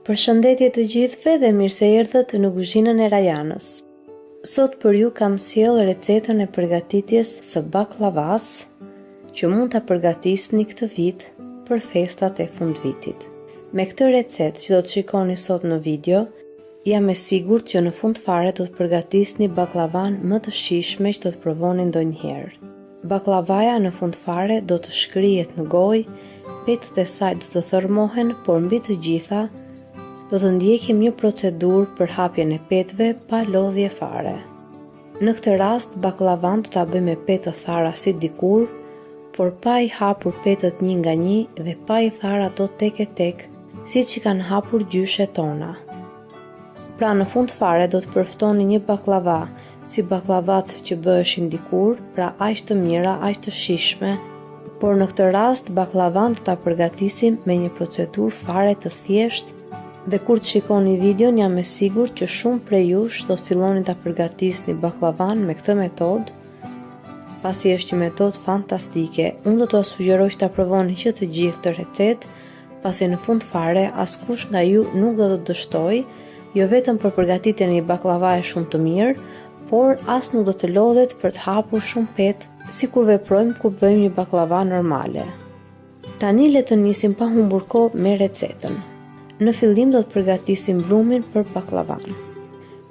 Përshëndetje të gjithëve dhe mirë se erdhët në kuzhinën e Rajanës. Sot për ju kam sjellë recetën e përgatitjes së baklavas që mund ta përgatisni këtë vit për festat e fundvitit. Me këtë recetë që do të shikoni sot në video, jam e sigurt që në fund fare do të përgatisni baklavan më të shijshme që do të provoni ndonjëherë. Baklavaja në fund fare do të shkrihet në gojë, petët e saj do të thërmohen, por mbi të gjitha do të ndjekim një procedurë për hapjen e petëve pa lodhje fare. Në këtë rast, baklavan do ta bëjmë me petë të thara si dikur, por pa i hapur petët një nga një dhe pa i thara ato tek e tek, siç i kanë hapur gjyshet tona. Pra në fund fare do të përftoni një baklava si baklavat që bëheshin dikur, pra aq të mira, aq të shijshme, por në këtë rast baklavan do ta përgatisim me një procedurë fare të thjeshtë. Dhe kur të shikoni videon, jam e sigurt që shumë prej jush do të filloni ta përgatisni baklavan me këtë metodë, pasi është një metodë fantastike. Unë do t'u sugjeroj që ta provoni që të gjithë të recetë, pasi në fund fare askush nga ju nuk do të dështoj, jo vetëm për përgatitjen e një baklavaje shumë të mirë, por as nuk do të lodhet për të hapur shumë petë, sikur veprojmë kur bëjmë një baklava normale. Tani le të nisim pa humbur kohë me recetën. Në fillim do të përgatisim brumin për baklavan.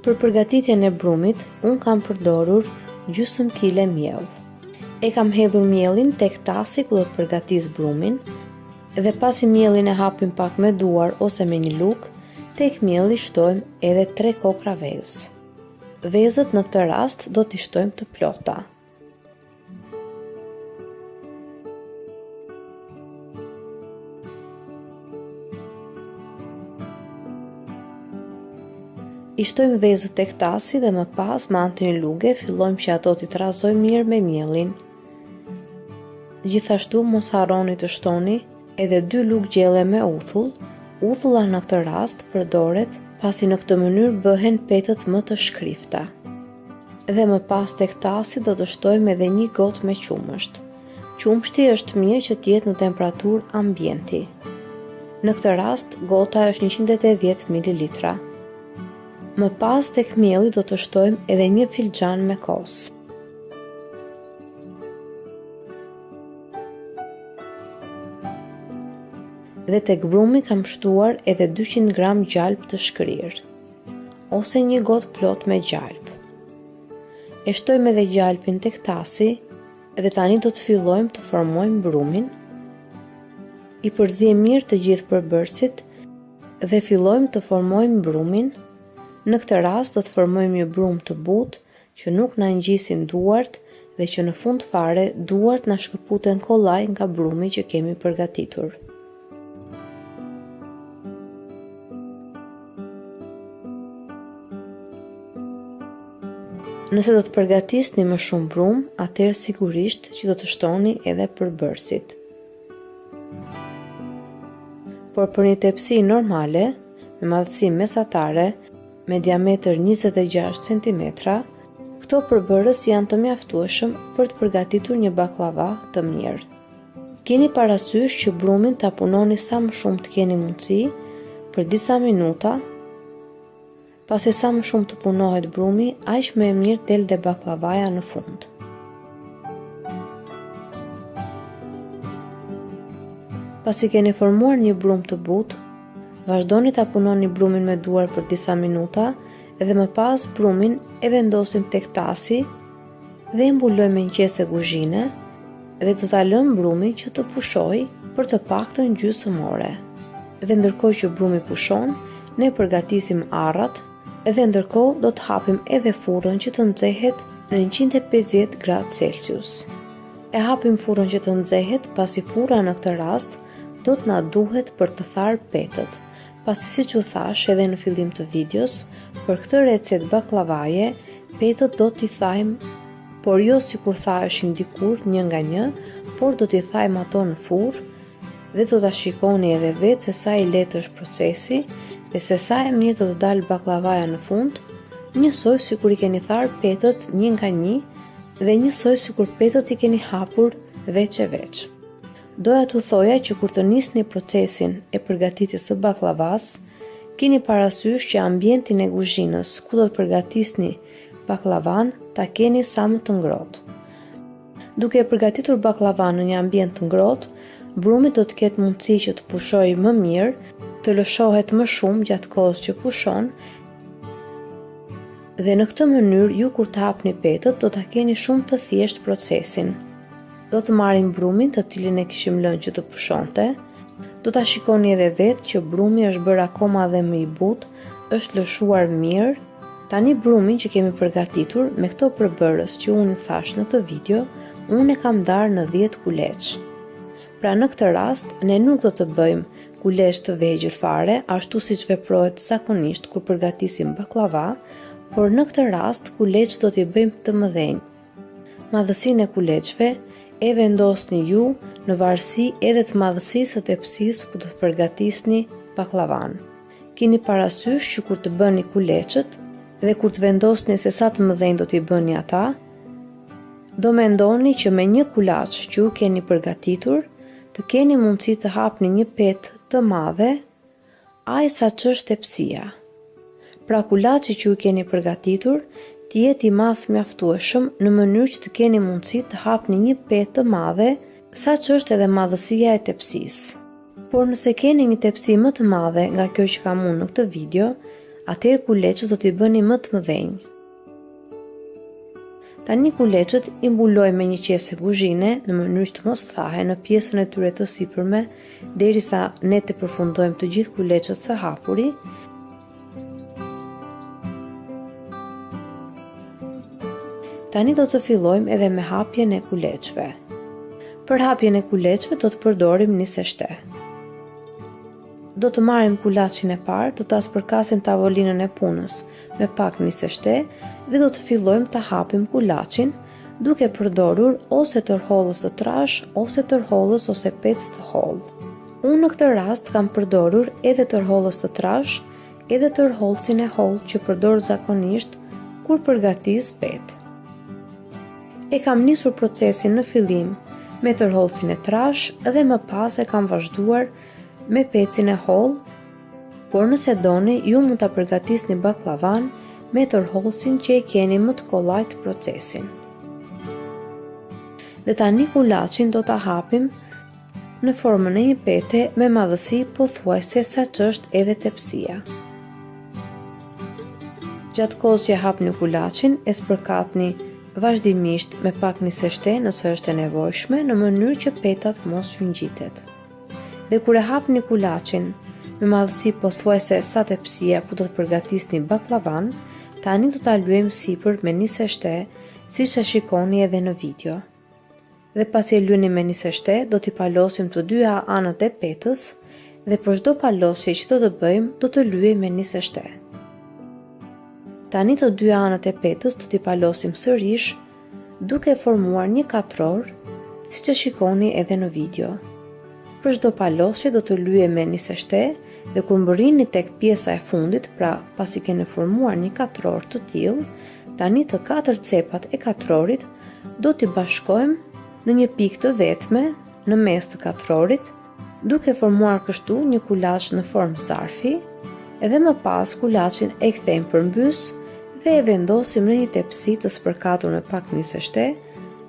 Për përgatitjen e brumit, unë kam përdorur gjysmë kile miell. E kam hedhur miellin tek tasi ku do të përgatis brumin, dhe pasi miellin e hapim pak me duar ose me një lugë, tek mielli shtojmë edhe 3 kokra vezë. Vezët në këtë rast do t'i shtojmë të plota. I shtojmë vezët tek tasi dhe më pas me anë të një luge fillojmë që ato t'i trazojmë mirë me miellin. Gjithashtu mos harroni të shtoni edhe 2 lugë gjelle me uthull. Uthulla në këtë rast përdoret pasi në këtë mënyrë bëhen petët më të shkrifta. Dhe më pas tek tasi do të shtojmë edhe 1 gotë me qumësht. Qumshti është mirë që të jetë në temperaturë ambienti. Në këtë rast gota është 180 ml. Më pas tek mielli do të shtojmë edhe 1 filxhan me kos. Dhe tek brumi kam shtuar edhe 200 gram gjalp të shkrirë, ose 1 gotë plot me gjalp. E shtojmë edhe gjalpin tek tasi dhe tani do të fillojmë të formojmë brumin. I përziejmë mirë të gjithë përbërësit dhe fillojmë të formojmë brumin. Në këtë rast do të formojmë një brum të butë që nuk na ngjisin duart dhe që në fund fare duart na shkëputen kollaj nga brumi që kemi përgatitur. Nëse do të përgatisni më shumë brum, atëherë sigurisht që do të shtoni edhe përbërësit. Por për një tepsi normale, me madhësi mesatare, me diametër 26 cm, këto përbërës janë të mjaftueshëm për të përgatitur një baklava të mirë. Keni parasysh që brumin ta punoni sa më shumë të keni mundësi për disa minuta, pasi sa më shumë të punohet brumi, aq më e mirë del dhe baklavaja në fund. Pasi keni formuar një brum të butë, vazhdoni ta punoni brumin me duar për disa minuta dhe më pas brumin e vendosim tek tasi dhe e mbulojmë me një qese kuzhine dhe do ta lëmë brumin që të pushojë për të paktën gjysmë ore. Dhe ndërkohë që brumi pushon, ne përgatisim arrat dhe ndërkohë do të hapim edhe furrën që të nxehet në 150 gradë Celsius. E hapim furrën që të nxehet pasi furra në këtë rast do të na duhet për të tharë petët. Pasi siç u thash edhe në fillim të videos, për këtë recetë baklavaje, petët do t'i thajmë, por jo sikur thaheshin dikur një nga një, por do t'i thajmë ato në furrë dhe do ta shikoni edhe vetë se sa i lehtë është procesi dhe se sa e mirë do të dalë baklavaja në fund, njësoj sikur i keni tharë petët një nga një dhe njësoj sikur petët i keni hapur veç e veç. Doja t'u thoja që kur të nisni procesin e përgatitjes së baklavas, Keni parasysh që ambientin e kuzhinës ku do të përgatisni baklavan ta keni sa më të ngrohtë. Duke përgatitur baklavan në një ambient të ngrohtë, brumi do të ketë mundësi që të pushojë më mirë, të lëshohet më shumë gjatë kohës që pushon, dhe në këtë mënyrë ju kur të hapni petët do ta keni shumë të thjeshtë procesin. Do të marrim brumin të cilin e kishim lënë që të pushonte, do ta shikoni edhe vetë që brumi është bërë akoma dhe më i butë, është lëshuar mirë. Tani brumin që kemi përgatitur me këto përbërës që unë thash në këtë video, unë e kam darë në 10 kuleç. Pra në këtë rast, ne nuk do të bëjmë kuleç të vegjël fare, ashtu siç veprohet zakonisht kur përgatisim baklava, por në këtë rast kuleç do t'i bëjmë të mëdhenj. Madhësinë e kuleçve e vendosni ju në varësi edhe të madhësisë së tepsisë ku do të përgatisni baklavan. Keni parasysh që kur të bëni kuleçët dhe kur të vendosni se sa të mëdhenj do t'i bëni ata, do mendoni që me një kulaç që ju keni përgatitur, të keni mundësi të hapni një petë të madhe, aq sa ç'është tepsia. Pra kulaçi që ju keni përgatitur të jetë i madh mjaftueshëm në mënyrë që të keni mundësi të hapni një petë të madhe, sa ç'është edhe madhësia e tepsisë. Por nëse keni një tepsi më të madhe nga kjo që kam unë në këtë video, atëherë kuleçët do t'i bëni më të mëdhenj. Tani kuleçët i mbuloj me një qese kuzhine në mënyrë që të mos thahen në pjesën e tyre të sipërme, derisa ne të përfundojmë të gjithë kuleçët së hapuri. Tani do të fillojmë edhe me hapjen e kuleçve. Për hapjen e kuleçve do të përdorim niseshte. Do të marrim kulaçin e parë, do ta spërkasim tavolinën e punës me pak niseshte dhe do të fillojmë ta hapim kulaçin duke përdorur ose tërhollës të trash ose tërhollës ose pecë të hollë. Unë në këtë rast kam përdorur edhe tërhollës të trash, edhe tërhollësin e hollë që përdor zakonisht kur përgatis petë. E kam nisur procesin në fillim me tërhollësin e trash dhe më pas e kam vazhduar me pecin e hollë, por nëse doni, ju mund ta përgatisni baklavan me tërhollësin që e keni më të kollajt procesin. Dhe tani kulaçin do ta hapim në formën e një pete me madhësi pothuajse sa ç'është edhe tepsia. Gjatë kohës që hapni kulaçin, e spërkatni vazhdimisht me pak niseshte nëse është e nevojshme, në mënyrë që petat mos ju ngjitet. Dhe kur e hapni kulaçin me madhësi pothuajse sa tepsia ku do të përgatisni baklavan, tani do ta lyejmë sipër me niseshte, siç e shikoni edhe në video. Dhe pasi e lyeni me niseshte, do t'i palosim të dyja anët e petës dhe për çdo palosje që do të bëjmë, do të lyej me niseshte. Tani të dyja anët e petës do t'i palosim sërish duke formuar një katror, siç e shikoni edhe në video. Për çdo palosje do të lyej me niseshte dhe kur mbërrini tek pjesa e fundit, pra pasi keni formuar një katror të tillë, tani të 4 cepat e katrorit do t'i bashkojmë në një pikë të vetme në mes të katrorit, duke formuar kështu një kulaç në formë zarfi, edhe më pas kulaçin e kthejmë përmbys dhe e vendosim në një tepsi të spërkatur me pak niseshte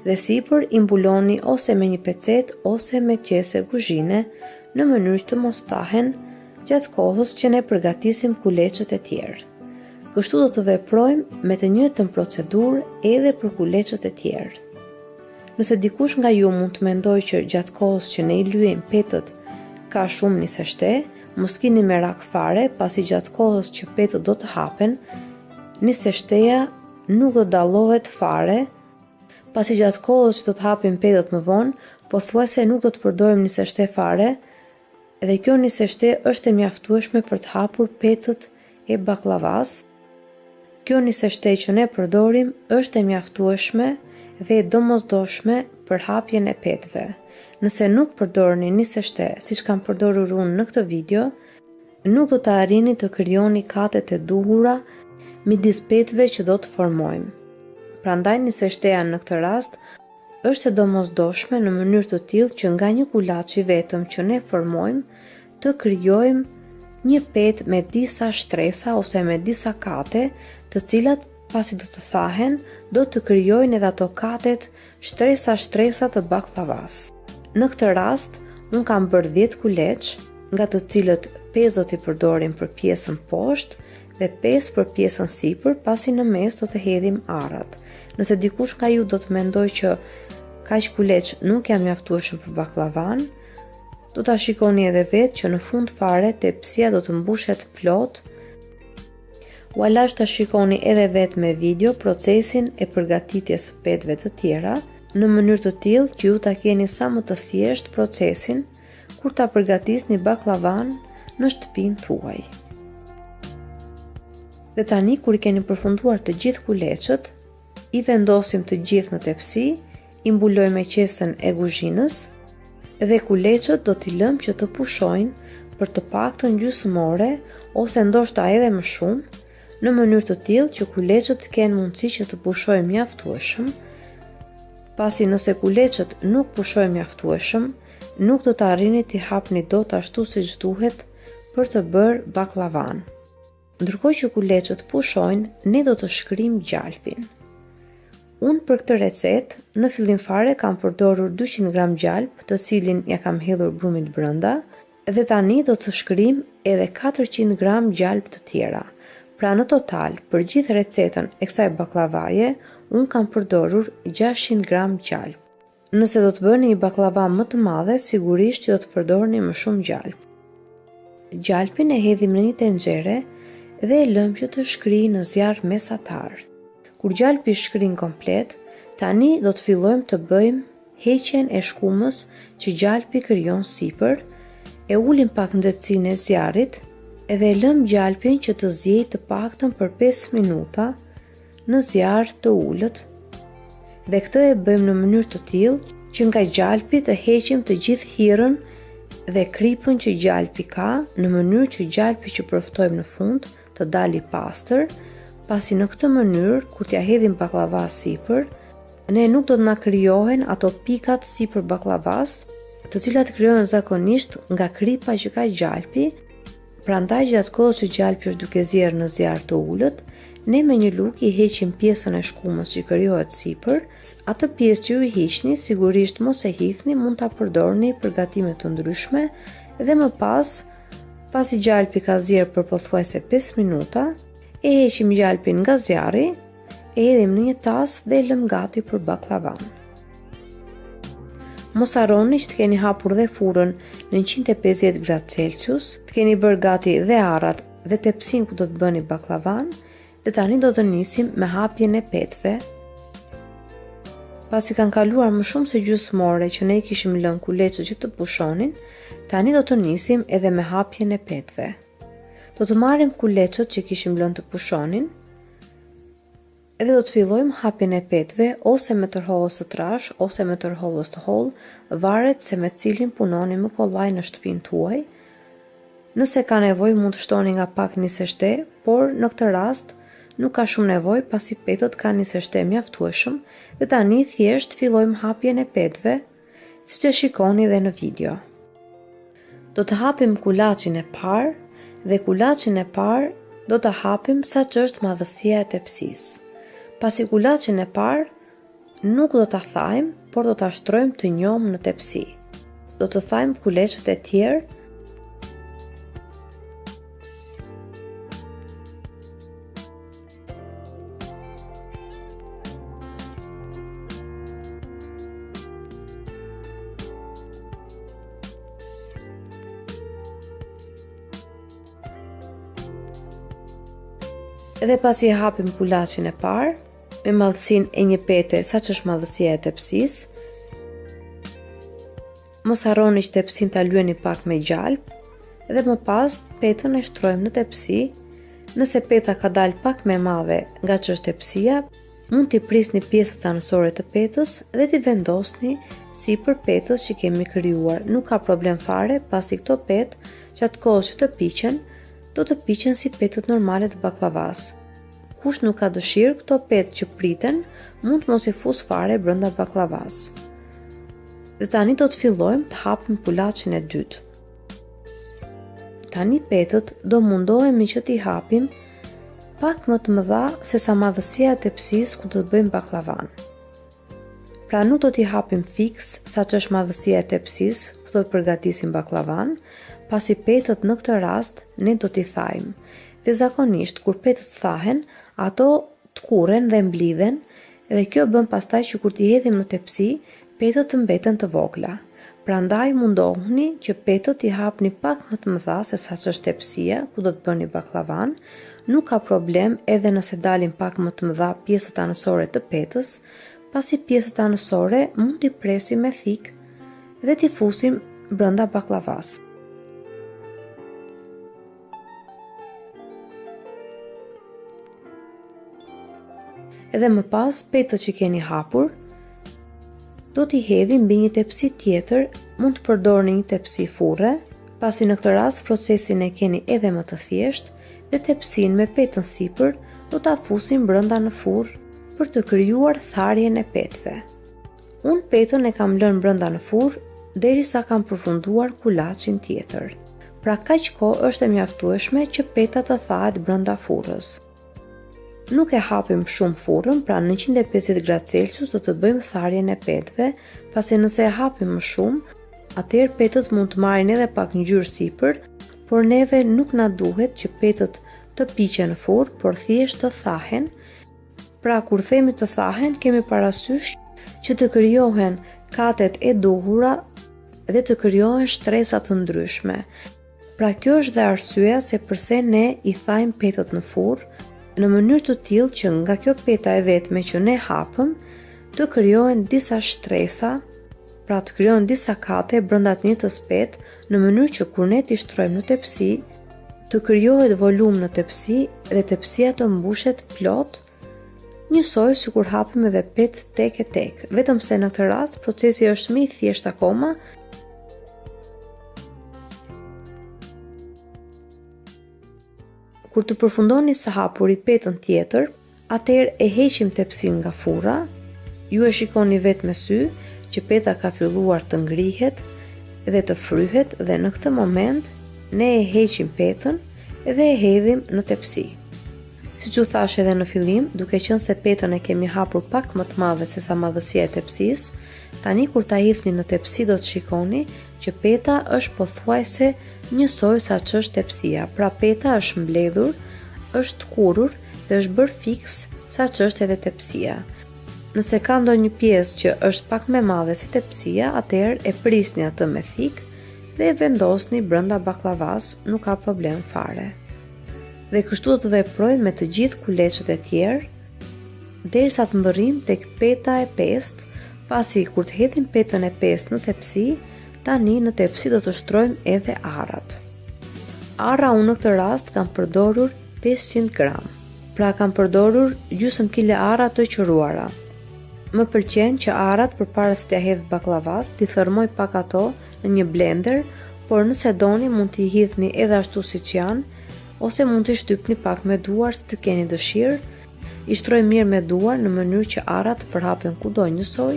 dhe sipër i mbuloni ose me një pecet ose me qese kuzhine në mënyrë që të mos thahen gjatë kohës që ne përgatisim kuleçët e tjerë. Kështu do të veprojmë me të njëjtën procedurë edhe për kuleçët e tjerë. Nëse dikush nga ju mund të mendojë që gjatë kohës që ne i lyejmë petët ka shumë niseshte, mos keni merak fare, pasi gjatë kohës që petët do të hapen, niseshteja nuk do dallohet fare, pasi gjatë kohës që do të hapim petët më vonë, pothuajse nuk do të përdorim niseshte fare, dhe kjo niseshte është e mjaftueshme për të hapur petët e baklavas. Kjo niseshte që ne përdorim është e mjaftueshme dhe e domosdoshme për hapjen e petëve. Nëse nuk përdorni niseshte siç kam përdorur unë në këtë video, nuk do të arrini të krijoni katet e duhura midis petëve që do të formojmë. Prandaj niseshteja në këtë rast është e domosdoshme në mënyrë të tillë që nga një kulaç i vetëm që ne formojmë të krijojmë një petë me disa shtresa ose me disa kate, të cilat pasi do të thahen, do të krijojnë edhe ato katet shtresa të baklavas. Në këtë rast, unë kam bërë 10 kuleç, nga të cilët 5 do t'i përdorim për pjesën poshtë dhe 5 për pjesën sipër, pasi në mes do të hedhim arrat. Nëse dikush nga ju do të mendoj që kaq kuleç nuk janë mjaftueshëm për baklavan, do ta shikoni edhe vetë që në fund fare tepsia do të mbushet plot. Ualash ta shikoni edhe vetë me video procesin e përgatitjes së petëve të tjera, në mënyrë të tillë që ju ta keni sa më të thjesht procesin kur ta përgatisni baklavan në shtëpinë tuaj. Dhe tani kur i keni përfunduar të gjithë kuleçët, i vendosim të gjithë në tepsi, i mbulojmë me qesën e kuzhinës dhe kuleçët do t'i lëmë që të pushojnë për të paktën gjysmore ose ndoshta edhe më shumë, në mënyrë të tillë që kuleçët të kenë mundësi që të pushojnë mjaftueshëm, pasi nëse kuleçët nuk pushojnë mjaftueshëm, nuk do të arrini t'i hapni dot ashtu siç duhet për të bërë baklavan. Ndërkohë që kuleçët pushojnë, ne do të shkrijmë gjalpin. Unë për këtë recetë, në fillim fare kam përdorur 200 gram gjalp, të cilin ja kam hedhur brumit brenda, dhe tani do të shkrijmë edhe 400 gram gjalp të tjera. Pra në total, për gjithë recetën e kësaj baklavaje, unë kam përdorur 600 gram gjalp. Nëse do të bëni një baklava më të madhe, sigurisht që do të përdorni më shumë gjalp. Gjalpin e hedhim në një tenxhere dhe e lëm që të shkrijë në zjarr mesatar. Kur gjalpi shkrin komplet, tani do të fillojmë të bëjmë heqjen e shkumës që gjalpi krijon sipër, e ulim pak nxehtësinë e zjarrit edhe e lëm gjalpin që të zjejë të paktën për 5 minuta në zjarr të ulët. Dhe këtë e bëjmë në mënyrë të tillë që nga gjalpi të heqim të gjithë hirën dhe kripën që gjalpi ka, në mënyrë që gjalpi që përftojmë në fund të dalë i pastër. Pasi në këtë mënyrë, kur t'ja hedhim baklava sipër, ne nuk do të na krijohen ato pikat sipër baklavas, të cilat krijohen zakonisht nga kripa që ka gjalpi. Prandaj gjatë kohës që gjalpi është duke zier në zjarr të ulët, ne me një lugë i heqim pjesën e shkumës që krijohet sipër. Atë pjesë që ju i hiqni, sigurisht mos e hidhni, mund ta përdorni për gatime të ndryshme dhe më pas, pasi gjalpi ka zier për pothuajse 5 minuta, e heqim gjalpin nga zjarri, e hedhim në një tas dhe e lëm gati për baklavan. Mos harroni që të keni hapur dhe furrën në 150 gradë Celsius, të keni bërë gati dhe arrat dhe tepsin ku do të bëni baklavan, dhe tani do të nisim me hapjen e petëve. Pasi kanë kaluar më shumë se gjysmore që ne i kishim lënë kuleçët që të pushonin, tani do të nisim edhe me hapjen e petëve. Do të marrim kuleçët që kishim lënë të pushonin edhe do të fillojmë hapjen e petëve ose me tërhollës të trash ose me tërhollës të hollë, varet se me cilin punoni më kollaj në shtëpinë tuaj. Nëse ka nevojë mund të shtoni nga pak niseshte, por në këtë rast nuk ka shumë nevojë pasi petët kanë niseshte mjaftueshëm dhe tani thjesht fillojmë hapjen e petëve, siç e shikoni edhe në video. Do të hapim kulaçin e parë dhe kulaçin e parë do ta hapim sa që është madhësia e tepsisë. Pasi kulaçin e parë nuk do ta thajmë, por do ta shtrojmë të njomë në tepsi. Do të thajmë kuleçët e tjerë edhe pasi e hapim kulaçin e parë, me madhësinë e një pete sa që është madhësia e tepsisë, mos harroni që tepsin ta lyeni pak me gjalp, dhe më pas petën e shtrojmë në tepsi. Nëse peta ka dalë pak më e madhe nga që është tepsia, mund t'i prisni pjesët anësore të petës dhe t'i vendosni sipër petës që kemi krijuar. Nuk ka problem fare, pasi këto petë gjatë kohës që të piqen, do të piqen si petët normale të baklavas. Kush nuk ka dëshirë, këto petë që priten mund mos i fus fare brenda baklavas. Dhe tani do të fillojmë të hapim kulaçin e dytë. Tani petët do mundohemi që t'i hapim pak më të mëdha se sa madhësia e tepsisë ku do të bëjmë baklavan. Pra nuk do t'i hapim fiks sa që është madhësia e tepsisë ku do të përgatisim baklavan, pasi petët në këtë rast ne do t'i thajmë. Dhe zakonisht kur petët thahen, ato t'kuren dhe mblidhen, dhe kjo bën pastaj që kur t'i hedhim në tepsi, petët të mbeten të vogla. Prandaj mundohuni që petët t'i hapni pak më të mëdha se sa që është tepsia ku do të bëni baklavan. Nuk ka problem edhe nëse dalin pak më të mëdha pjesët anësore të petës, pasi pjesët anësore mund t'i presim me thik dhe t'i fusim brenda baklavas. Edhe më pas, petët që keni hapur, do t'i hedhim mbi një tepsi tjetër, mund të përdorni një tepsi furre, pasi në këtë rast procesin e keni edhe më të thjesht, dhe tepsin me petën sipër do t'a fusim brenda në furrë për të krijuar tharjen e petëve. Unë petën e kam lënë brenda në furrë derisa kam përfunduar kulaçin tjetër. Pra kaq kohë është e mjaftueshme që peta të thahet brenda furrës. Nuk e hapim shumë furrën, pra në 150 gradë Celsius do të bëjmë tharjen e petëve, pasi nëse e hapim më shumë, atëherë petët mund të marrin edhe pak ngjyrë sipër, por neve nuk na duhet që petët të piqen në furrë, por thjesht të thahen. Pra kur themi të thahen, kemi parasysh që të krijohen katet e duhura dhe të krijohen shtresa të ndryshme. Pra kjo është dhe arsyeja se pse ne i thajmë petët në furrë, në mënyrë të tillë që nga kjo peta e vetme që ne hapëm, të krijohen disa shtresa, pra të krijohen disa kate brenda të njëjtës petë, në mënyrë që kur ne t'i shtrojmë në tepsi, të krijohet volum në tepsi dhe tepsia të mbushet plot, njësoj si kur hapim edhe petë tek e tek, vetëm se në këtë rast procesi është më i thjeshtë akoma. Kur të përfundoni së hapuri petën tjetër, atëherë e heqim tepsin nga furra, ju e shikoni vetë me sy që peta ka filluar të ngrihet dhe të fryhet dhe në këtë moment ne e heqim petën dhe e hedhim në tepsi. Siç u thash edhe në fillim, duke qenë se petën e kemi hapur pak më të madhe se sa madhësia e tepsisë, tani kur ta hidhni në tepsi do të shikoni që peta është pothuajse njësoj sa që është tepsia, pra peta është mbledhur, është kurur dhe është bërë fiks sa që është edhe tepsia. Nëse ka ndonjë pjesë që është pak më madhe se tepsia, atëherë e prisni atë me thik dhe e vendosni brenda baklavas, nuk ka problem fare. Dhe kështu do të veprojmë me të gjithë kuleçët e tjerë, derisa të mbërrim tek peta e pestë, pasi kur të hedhim petën e pestë në tepsi, tani në tepsi do të shtrojmë edhe arrat. Arra unë në këtë rast kam përdorur 500 gram, pra kam përdorur gjysmë kile arra të qëruara. Më pëlqen që arrat përpara se t'ia hedh baklavas, t'i thërmoj pak ato në një blender, por nëse doni mund t'i hidhni edhe ashtu siç janë, ose mund t'i shtypni pak me duar si të keni dëshirë. I shtroj mirë me duar në mënyrë që arrat të përhapen kudo njësoj,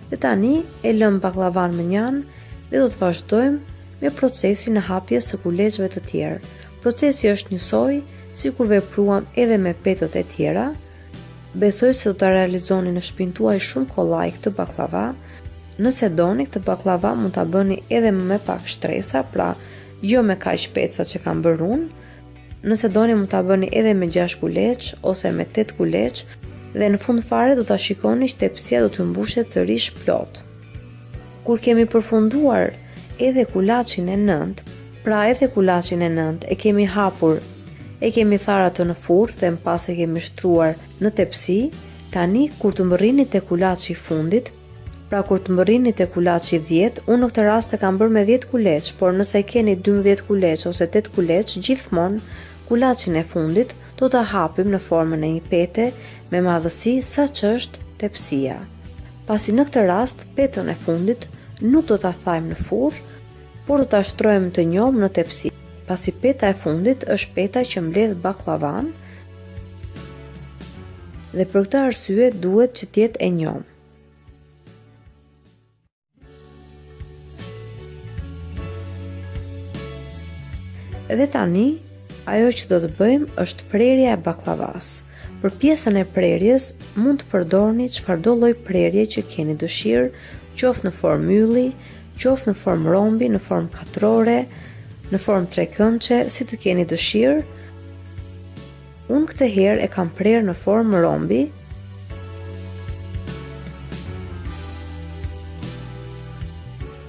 dhe tani e lëm baklavan më njanë dhe do të vazhdojmë me procesin e hapjes së kuleçëve të tjerë. Procesi është njësoj, sikur vepruam edhe me petët e tjera. Besoj se do ta realizoni në shtëpinë tuaj shumë kollaj këtë baklava. Nëse doni, këtë baklava mund ta bëni edhe me pak shtresa, pra jo me kaq peca që kam bërë unë. Nëse doni mund ta bëni edhe me 6 kuleç ose me 8 kuleç dhe në fund fare do ta shikoni që tepsia do të mbushet sërish plot. Kur kemi përfunduar edhe kulaçin e 9, pra edhe kulaçin e 9 e kemi hapur, e kemi tharë atë në furrë dhe më pas e kemi shtruar në tepsi, tani kur të mbërrini te kulaçi i fundit, pra kur të mbërrini te kulaçi 10, unë në këtë rast e kam bërë me 10 kuleç, por nëse keni 12 kuleç ose 8 kuleç, gjithmonë kulaçin e fundit do ta hapim në formën e një pete me madhësi sa që është tepsia. Pasi në këtë rast petën e fundit nuk do ta thajmë në furrë, por do ta shtrojmë të njom në tepsi. Pasi peta e fundit është peta që mbledh baklavan dhe për këtë arsye duhet që të jetë e njom. Edhe tani, ajo që do të bëjmë është prerja e baklavas. Për pjesën e prerjes, mund të përdorni çfarëdo lloj prerje që keni dëshirë, qoftë në formë ylli, qoftë në formë rombi, në formë katrore, në formë trekëndçe, si të keni dëshirë. Unë këtë herë e kam prerë në formë rombi.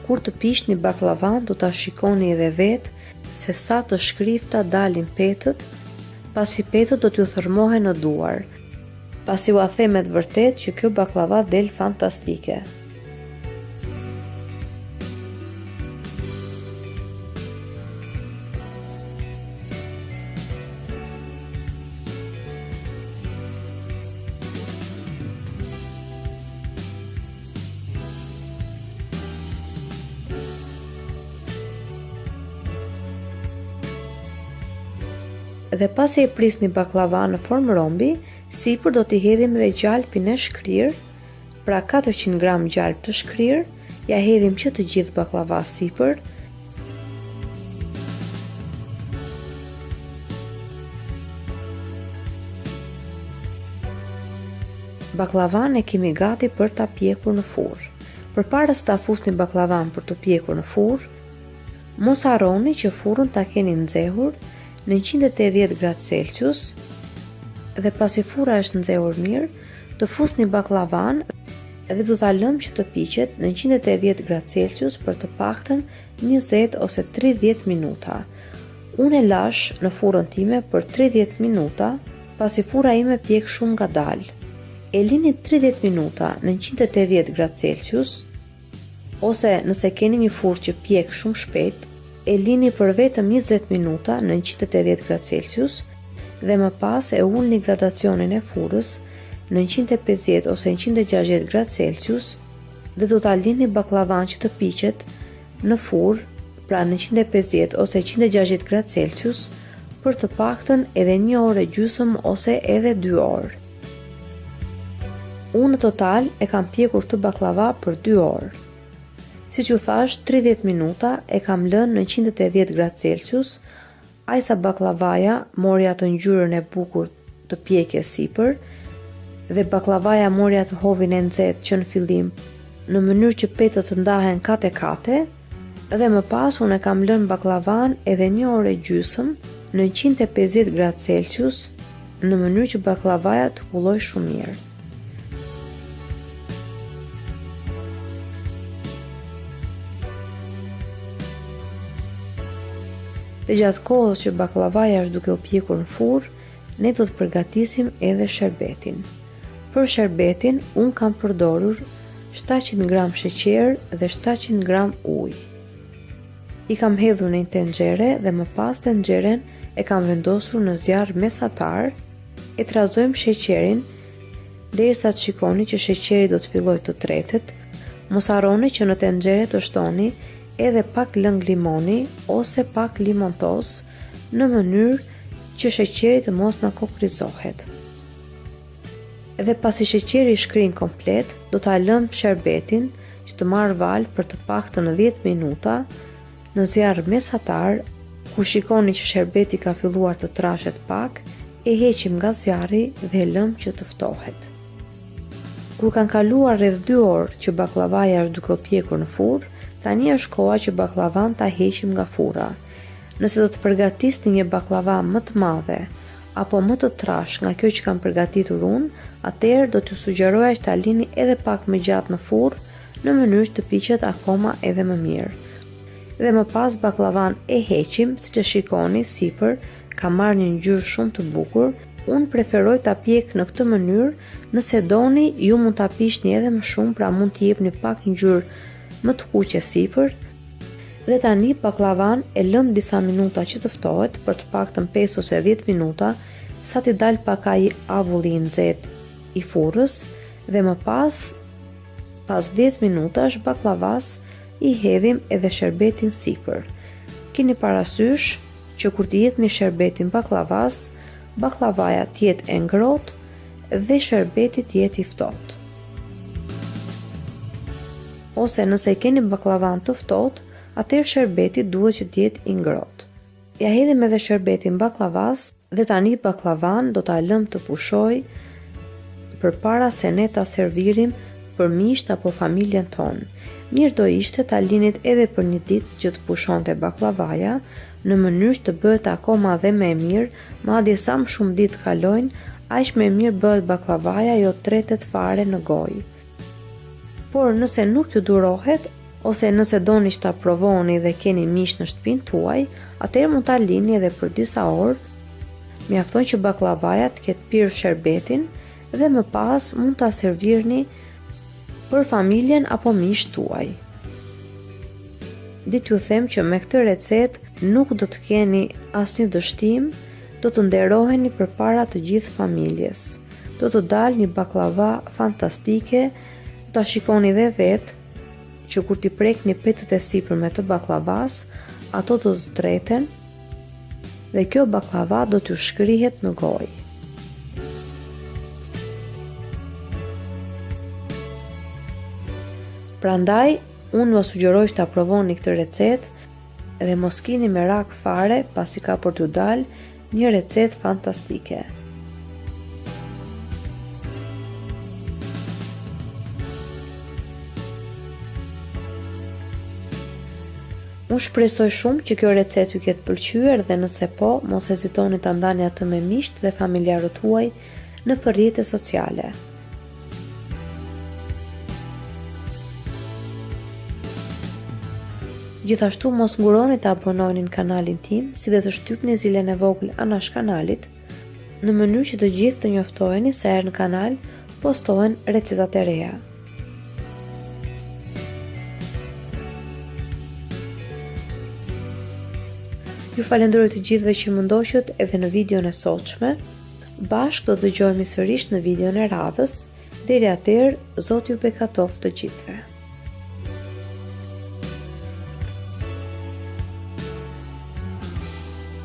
Kur të pishni baklavan, do ta shikoni edhe vetë se sa të shkrifta dalin petët, pasi petët do t'ju thërmohen në duar. Pasi u a them me të vërtet që kjo baklava del fantastike. Dhe pasi e prisni baklava në formë rombi, sipër do t'i hedhim dhe gjalpin e shkrirë, pra 400 gram gjalp të shkrirë, ja hedhim që të gjithë baklava sipër. Baklavan e kemi gati për ta pjekur në furrë. Përpara se ta fusni baklavan për të pjekur në furrë, mos harroni që furrën ta keni nxehur në 180 gradë Celsius, dhe pasi furra është nxehur mirë, të fusni baklavan dhe do ta lëm që të piqet në 180 gradë Celsius për të paktën 20 ose 30 minuta. Unë e lash në furrën time për 30 minuta, pasi furra ime pjek shumë ngadalë. E lini 30 minuta në 180 gradë Celsius, ose nëse keni një furrë që pjek shumë shpejt, e lini për vetëm 20 minuta në 180 gradë Celsius dhe më pas e ulni gradacionin e furrës në 150 ose 160 gradë Celsius dhe do ta lini baklavan që të piqet në furrë, pra në 150 ose 160 gradë Celsius për të paktën edhe 1 orë e gjysmë ose edhe 2 orë. Unë në total e kam pjekur këtë baklava për 2 orë. Si që thash, 30 minuta e kam lënë në 180 gradë Celsius, ajsa baklavaja mori atë ngjyrën e bukur të pjekjes sipër, dhe baklavaja mori atë hovin e nxehtë që në fillim, në mënyrë që petët të ndahen kate, dhe më pas unë e kam lënë baklavan edhe 1 orë e gjysmë në 150 gradë Celsius, në mënyrë që baklavaja të kulloj shumë mirë. Dhe gjatë kohës që baklavaja është duke u pjekur në furrë, ne do të përgatisim edhe sherbetin. Për sherbetin, unë kam përdorur 700 gram sheqer dhe 700 gram ujë. I kam hedhur në një tenxhere dhe më pas tenxheren e kam vendosur në zjarr mesatar. E trazojmë sheqerin derisa të shikoni që sheqeri do të fillojë të tretet. Mos harroni që në tenxhere të shtoni edhe pak lëng limoni ose pak limontos në mënyrë që sheqeri të mos na kokrizohet. Edhe pasi sheqeri shkrin komplet, do ta lëm sherbetin që të marrë val për të paktën 10 minuta në zjarr mesatar. Kur shikoni që sherbeti ka filluar të trashet pak, e heqim nga zjarri dhe e lëm që të ftohet. Kur kanë kaluar rreth 2 orë që baklavaja është duke u pjekur në furrë, tani është koha që baklavan ta heqim nga furra. Nëse do të përgatisni një baklava më të madhe apo më të trash nga kjo që kam përgatitur unë, atëherë do t'ju sugjeroja që ta lini edhe pak më gjatë në furrë në mënyrë të piqet akoma edhe më mirë. Dhe më pas baklavan e heqim, siç e shikoni sipër, ka marrë një ngjyrë shumë të bukur. Unë preferoj ta pjek në këtë mënyrë, nëse doni ju mund ta piqni edhe më shumë, pra mund t'i jepni pak ngjyrë më të kuqe sipër. Dhe tani baklavan e lëm disa minuta që të ftohet, për të paktën 5 ose 10 minuta, sa t'i dal pak ai avulli i nxehtë i furrës, dhe më pas 10 minutash baklavas i hedhim edhe sherbetin sipër. Keni parasysh që kur t'i hedhni sherbetin baklavas, baklavaja t'jetë e ngrohtë dhe sherbeti t'jetë i ftohtë. Ose nëse keni baklavan të ftohtë, atëherë sherbeti duhet që t'jetë i ngrohtë. Ja hedhim edhe sherbetin baklavas dhe tani baklavan do ta lëm të pushoj përpara se ne ta servirim për miqt apo familjen tonë. Mirë do ishte ta linit edhe për një ditë që të pushonte baklavaja, në mënyrë që të bëhet akoma dhe më mirë, madje sa më shumë ditë kalojnë, aq më mirë bëhet baklavaja, jo tretet fare në gojë. Por nëse nuk ju durohet, ose nëse doni që ta provoni dhe keni miq në shtëpinë tuaj, atëherë mund ta lini edhe për disa orë. Mjafton që baklavaja të ketë pirë sherbetin dhe më pas mund ta servirni për familjen apo miqt tuaj. Ditë ju them që me këtë recetë nuk do të keni asnjë dështim, do të nderoheni përpara të gjithë familjes. Do të dalë një baklava fantastike, do ta shikoni dhe vetë që kur t'i prekni petët e sipër me të baklavas, ato do të treten dhe kjo baklava do t'ju shkrihet në gojë. Prandaj, unë më sugjeroj që ta provoni këtë recetë dhe mos kini merak fare pasi ka për t'ju dalë një recetë fantastike. Unë shpresoj shumë që kjo recetë ju ketë pëlqyer dhe nëse po, mos hezitoni ta ndani atë me miqt dhe familjarët tuaj në rrjetet sociale. Gjithashtu mos nguroni të abononi në kanalin tim, si dhe të shtypni zilen e vogël anash kanalit, në mënyrë që të gjithë të njoftoheni se herë në kanal postohen recetat e reja. Ju falenderoj të gjithëve që më ndoqët edhe në videon e sotshme. Bashkë do të dëgjohemi sërish në videon e radhës. Deri atëherë, Zoti ju bekatoft të gjithëve.